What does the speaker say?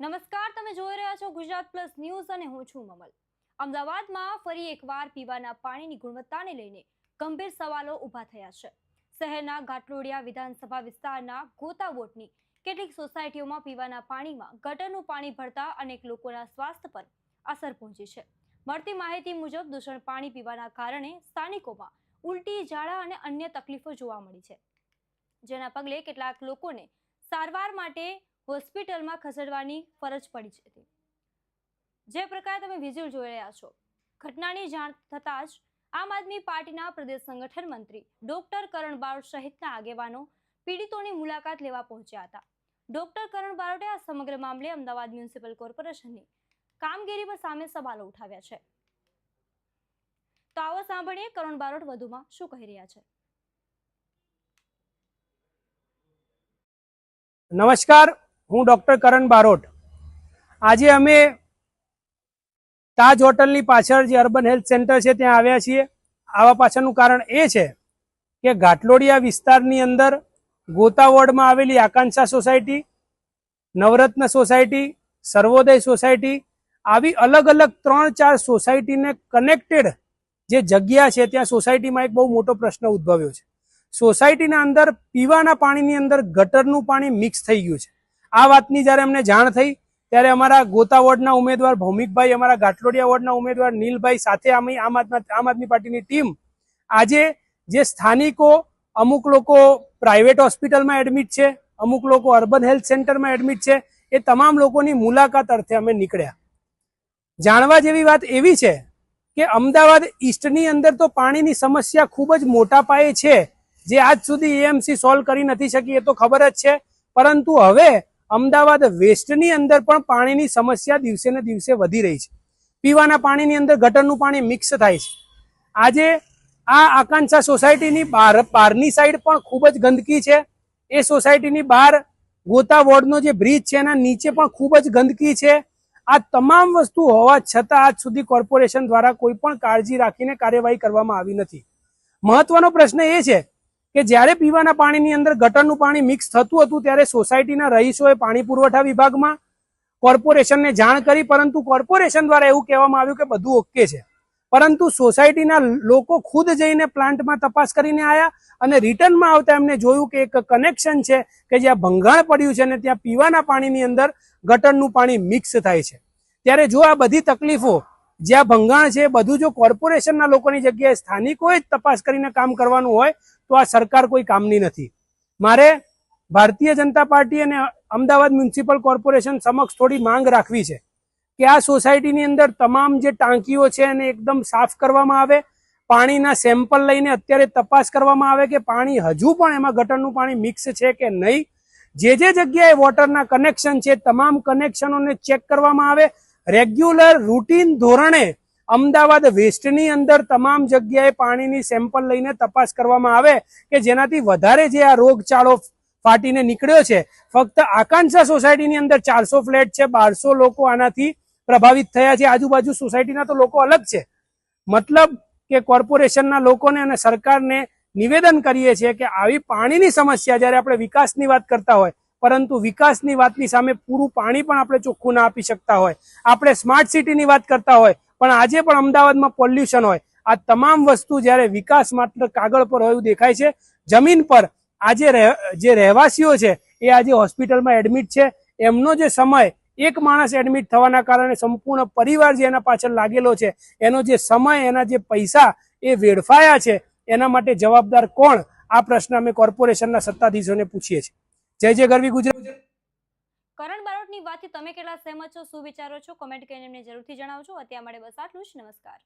નમસ્કાર, તમે જોઈ રહ્યા છો ગુજરાત પ્લસ ન્યૂઝ અને હું છું મમલ। અમદાવાદમાં ફરી એકવાર પીવાના પાણીની ગુણવત્તાને લઈને ગંભીર સવાલો ઊભા થયા છે। શહેરના ઘાટલોડિયા વિધાનસભા વિસ્તારના ગોતાવોટની કેટલીક સોસાયટીઓમાં પીવાના પાણીમાં ગટરનું પાણી ભળતા અનેક લોકોના સ્વાસ્થ્ય પર અસર પહોંચી છે। મળતી માહિતી મુજબ દૂષિત પાણી પીવાના કારણે સ્થાનિકોમાં ઉલટી, ઝાડા અને અન્ય તકલીફો જોવા મળી છે, જેના પગલે કેટલાક લોકોને સારવાર માટે હોસ્પિટલમાં ખસેડવાની ફરજ પડી છે। જે પ્રકારે તમે વિઝ્યુઅલ જોઈ રહ્યા છો, ઘટનાની જાણ થતાં જ આમ આદમી પાર્ટીના પ્રદેશ સંગઠન મંત્રી ડોક્ટર કરણ બારોટ સહિતના આગેવાનો પીડિતોની મુલાકાત લેવા પહોંચ્યા હતા। ડોક્ટર કરણ બારોટે આ સમગ્ર મામલે અમદાવાદ મ્યુનિસિપલ કોર્પોરેશનની કામગીરી પર સામે સવાલો ઉઠાવ્યા છે। તો આવો સાંભળીએ કરણ બારોટ વધુમાં શું કહી રહ્યા છે। નમસ્કાર, હું ડોક્ટર કરણ બારોટ। આજે અમે તાજ હોટલની પાછળ જે અર્બન હેલ્થ સેન્ટર છે ત્યાં આવ્યા છીએ। આવા પાછળનું કારણ એ છે કે ઘાટલોડિયા વિસ્તારની અંદર ગોતા વોર્ડમાં આવેલી આકાંક્ષા સોસાયટી, નવરત્ન સોસાયટી, સર્વોદય સોસાયટી, આવી અલગ અલગ 3-4 સોસાયટીને કનેક્ટેડ જે જગ્યા છે ત્યાં સોસાયટીમાં એક બહુ મોટો પ્રશ્ન ઉદ્ભવ્યો છે। સોસાયટીના અંદર પીવાના પાણીની અંદર ગટરનું પાણી મિક્સ થઈ ગયું છે। આ વાતની જ્યારે અમને જાણ થઈ ત્યારે અમારા ગોતા વોર્ડના ઉમેદવાર ભૌમિકભાઈ, અમારા ઘાટલોડિયા વોર્ડના ઉમેદવાર નીલભાઈ સાથે આમ આદમી પાર્ટીની ટીમ આજે જે સ્થાનિકો, અમુક લોકો પ્રાઇવેટ હોસ્પિટલમાં એડમિટ છે, અમુક લોકો અર્બન હેલ્થ સેન્ટરમાં એડમિટ છે, એ તમામ લોકોની મુલાકાત અર્થે અમે નીકળ્યા। જાણવા જેવી વાત એવી છે કે અમદાવાદ ઈસ્ટની અંદર તો પાણીની સમસ્યા ખૂબ જ મોટા પાયે છે, જે આજ સુધી એએમસી સોલ્વ કરી નથી શકી, એ તો ખબર જ છે। પરંતુ હવે અમદાવાદ વેસ્ટની અંદર પણ પાણીની સમસ્યા દિવસે ને દિવસે વધી રહી છે। પીવાના પાણીની અંદર ગટરનું પાણી મિક્સ થાય છે। આજે આ આકાંક્ષા સોસાયટીની બહારની સાઈડ પણ ખૂબ જ ગંદકી છે। એ સોસાયટીની બહાર ગોતા વોર્ડનો જે બ્રિજ છે એના નીચે પણ ખૂબ જ ગંદકી છે। આ તમામ વસ્તુ હોવા છતાં આજ સુધી કોર્પોરેશન દ્વારા કોઈ પણ કાળજી રાખીને કાર્યવાહી કરવામાં આવી નથી। મહત્વનો પ્રશ્ન એ છે કે જ્યારે પીવાના પાણીની અંદર ગટરનું પાણી મિક્સ થતું હતું ત્યારે સોસાયટીના રહીશોએ પાણી પુરવઠા વિભાગમાં, કોર્પોરેશનને જાણ કરી, પરંતુ કોર્પોરેશન દ્વારા એવું કહેવામાં આવ્યું કે બધું ઓકે છે। પરંતુ સોસાયટીના લોકો ખુદ જઈને પ્લાન્ટમાં તપાસ કરીને આવ્યા અને રિટર્નમાં આવતા એમને જોયું કે એક કનેક્શન છે કે જ્યાં ભંગાણ પડ્યું છે અને ત્યાં પીવાના પાણીની અંદર ગટરનું પાણી મિક્સ થાય છે। ત્યારે જો આ બધી તકલીફો, જ્યાં ભંગાણ છે, બધું જો કોર્પોરેશનના લોકોની જગ્યાએ સ્થાનિકોએ જ તપાસ કરીને કામ કરવાનું હોય તો આ સરકાર કોઈ કામની નથી। મારે ભારતીય જનતા પાર્ટી અને અમદાવાદ મ્યુનિસિપલ કોર્પોરેશન સમક્ષ થોડી માંગ રાખવી છે કે આ સોસાયટીની અંદર તમામ જે ટાંકીઓ છે એને એકદમ સાફ કરવામાં આવે, પાણીના સેમ્પલ લઈને અત્યારે તપાસ કરવામાં આવે કે પાણી હજુ પણ એમાં ગટરનું પાણી મિક્સ છે કે નહીં। જે જગ્યાએ વોટરના કનેક્શન છે તમામ કનેક્શનોને ચેક કરવામાં આવે। રેગ્યુલર રૂટીન ધોરણે અમદાવાદ વેસ્ટની અંદર તમામ જગ્યાએ પાણીની સેમ્પલ લઈને તપાસ કરવામાં આવે કે જેનાથી વધારે જે આ રોગચાળો ફાટીને નીકળ્યો છે, ફક્ત આકાંક્ષા સોસાયટીની અંદર 400 ફ્લેટ છે, 1200 લોકો આનાથી પ્રભાવિત થયા છે। આજુબાજુ સોસાયટીના તો લોકો અલગ છે। મતલબ કે કોર્પોરેશનના લોકોને અને સરકારને નિવેદન કરીએ છીએ કે આવી પાણીની સમસ્યા, જ્યારે આપણે વિકાસની વાત કરતા હોય પરંતુ વિકાસની વાતની સામે પૂરું પાણી પણ આપણે ચોખ્ખું ના આપી શકતા હોય, આપણે સ્માર્ટ સિટીની વાત કરતા હોય પણ આજે પણ અમદાવાદમાં પોલ્યુશન હોય, આ તમામ વસ્તુ જ્યારે વિકાસ માત્ર કાગળ પર હોય એવું દેખાય છે, જમીન પર આજે જે રહેવાસીઓ છે એ આજે હોસ્પિટલમાં એડમિટ છે, એમનો જે સમય, એક માણસ એડમિટ થવાના કારણે સંપૂર્ણ પરિવાર જે એના પાછળ લાગેલો છે, એનો જે સમય, એના જે પૈસા એ વેડફાયા છે, એના માટે જવાબદાર કોણ? આ પ્રશ્ન અમે કોર્પોરેશનના સત્તાધીશોને પૂછીએ છીએ। જય જય ગરવી ગુજરાત। કરણ બારોટની વાતથી તમે કેટલા સહેમત છો, શું વિચારો છો, કોમેન્ટ કરીને અમને જરૂરથી જણાવજો। અત્યારે માટે બસ આટલું જ। નમસ્કાર।